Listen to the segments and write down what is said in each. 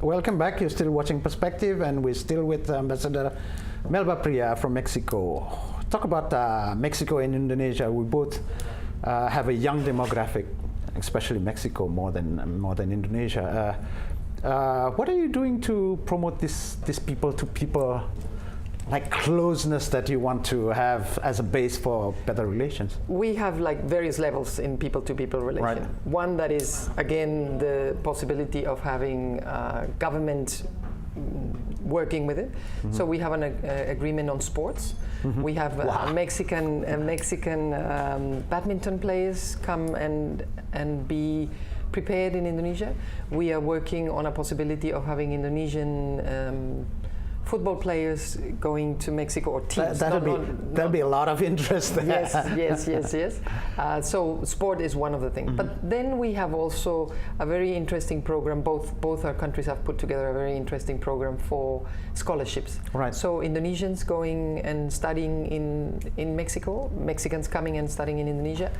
Welcome back. You're still watching Perspective, and we're still with Ambassador Melba Pria from Mexico. Talk about Mexico and Indonesia. We both have a young demographic, especially Mexico more than Indonesia. What are you doing to promote this people-to-people like closeness that you want to have as a base for better relations? We have like various levels in people-to-people relation. Right. One that is again the possibility of having government working with it. Mm-hmm. So we have an agreement on sports. Mm-hmm. We have Mexican badminton players come and be prepared in Indonesia. We are working on a possibility of having Indonesian football players going to Mexico, or teams. There'll be a lot of interest there. Yes. So sport is one of the things. Mm-hmm. But then we have also a very interesting program. Both our countries have put together a very interesting program for scholarships. Right. So Indonesians going and studying in Mexico, Mexicans coming and studying in Indonesia.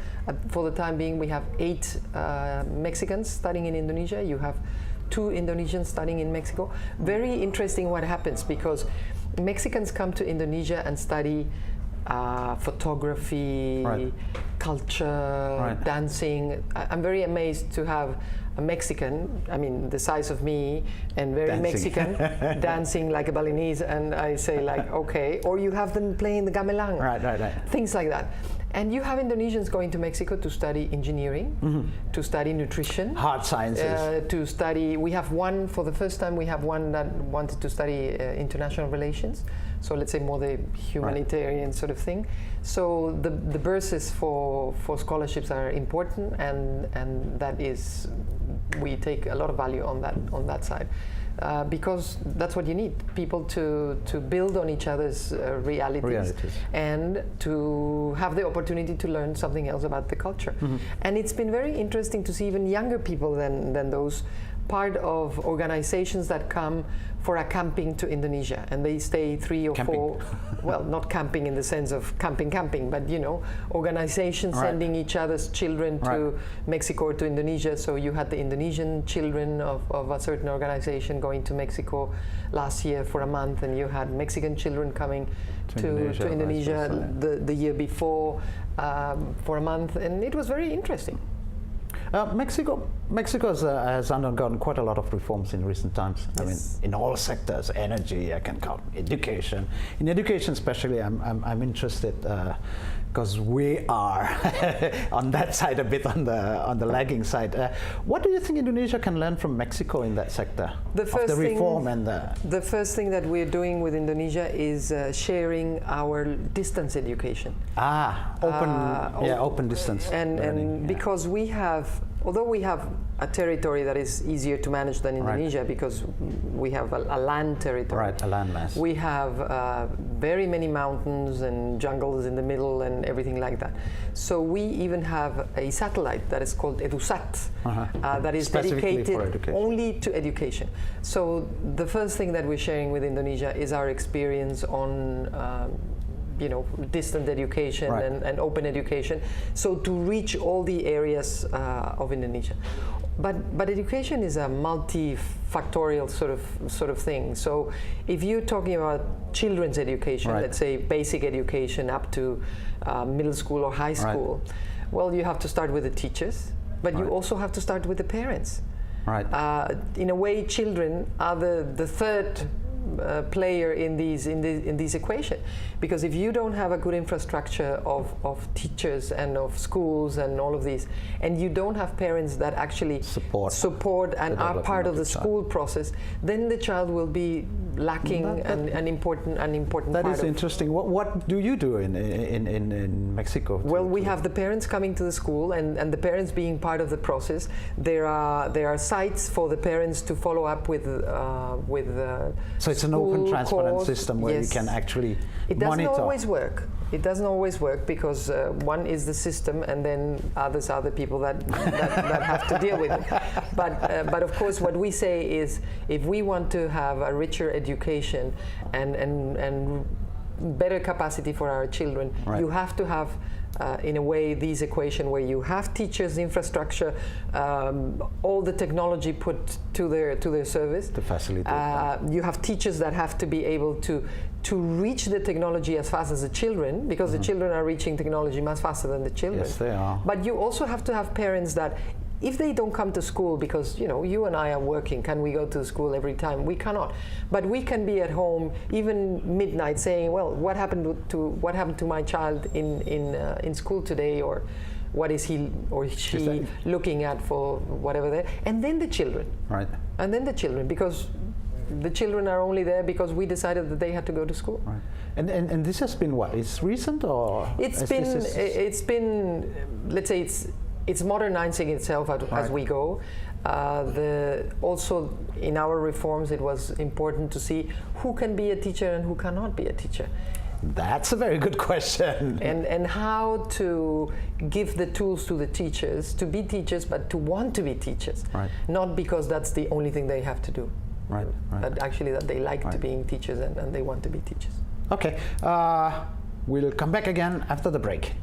For the time being, we have 8 Mexicans studying in Indonesia. You have 2 Indonesians studying in Mexico. Very interesting what happens, because Mexicans come to Indonesia and study photography, right, culture, right, dancing. I'm very amazed to have a Mexican, I mean the size of me, and very dancing. Mexican, dancing like a Balinese, and I say like, okay. Or you have them playing the gamelan. Right. Things like that. And you have Indonesians going to Mexico to study engineering, mm-hmm, to study nutrition, hard sciences, to study. We have one, for the first time, we have one that wanted to study international relations. So let's say more the humanitarian, right, sort of thing. So the burses for scholarships are important, and that is, we take a lot of value on that side. Because that's what you need, people to build on each other's realities and to have the opportunity to learn something else about the culture. Mm-hmm. And it's been very interesting to see even younger people than those part of organizations that come for a camping to Indonesia, and they stay 3 or 4, well, not camping in the sense of camping, but organizations sending each other's children to Mexico or to Indonesia. So you had the Indonesian children of a certain organization going to Mexico last year for a month, and you had Mexican children coming to Indonesia the year before for a month, and it was very interesting. Mexico has undergone quite a lot of reforms in recent times. Yes. I mean, in all sectors, energy, I can count, education. In education especially, I'm interested because we are on that side a bit on the lagging side. What do you think Indonesia can learn from Mexico in that sector? The first thing that we're doing with Indonesia is sharing our distance education. Open distance. And because we have, although we have a territory that is easier to manage than Indonesia, right, because we have a land territory. Right, a landmass. We have very many mountains and jungles in the middle and everything like that. So we even have a satellite that is called EduSat, that is dedicated only to education. So the first thing that we're sharing with Indonesia is our experience on distant education, right, and open education, so to reach all the areas of Indonesia. But education is a multifactorial sort of thing. So if you're talking about children's education, right, let's say basic education up to middle school or high school, right, well, you have to start with the teachers, but right, you also have to start with the parents. Right. In a way, children are the third player in these equation, because if you don't have a good infrastructure of teachers and of schools and all of these, and you don't have parents that actually support and are part of the school process, then the child will be lacking an important that part. Is interesting. What do you do in Mexico? Well, we have the parents coming to the school, and the parents being part of the process. There are sites for the parents to follow up with. So it's an open, transparent system where you can actually monitor. It doesn't always work. It doesn't always work because one is the system, and then others are the people that have to deal with it. But of course, what we say is, if we want to have a richer education and better capacity for our children, right, you have to have in a way, these equation where you have teachers, infrastructure, all the technology put to their service. To facilitate. You have teachers that have to be able to reach the technology as fast as the children, because the children are reaching technology much faster than the children. Yes, they are. But you also have to have parents that, if they don't come to school, because you and I are working, can we go to school every time? We cannot. But we can be at home even midnight saying, well, what happened to my child in school today, or what is he or she looking at for whatever there, and then the children. Right. And then the children, because the children are only there because we decided that they had to go to school. Right. And this has been what? It's recent, or it's been let's say it's modernizing itself as we go. Also in our reforms, it was important to see who can be a teacher and who cannot be a teacher. That's a very good question. And how to give the tools to the teachers to be teachers, but to want to be teachers. Right. Not because that's the only thing they have to do. Right. But actually that they like to being teachers and they want to be teachers. Okay. We'll come back again after the break.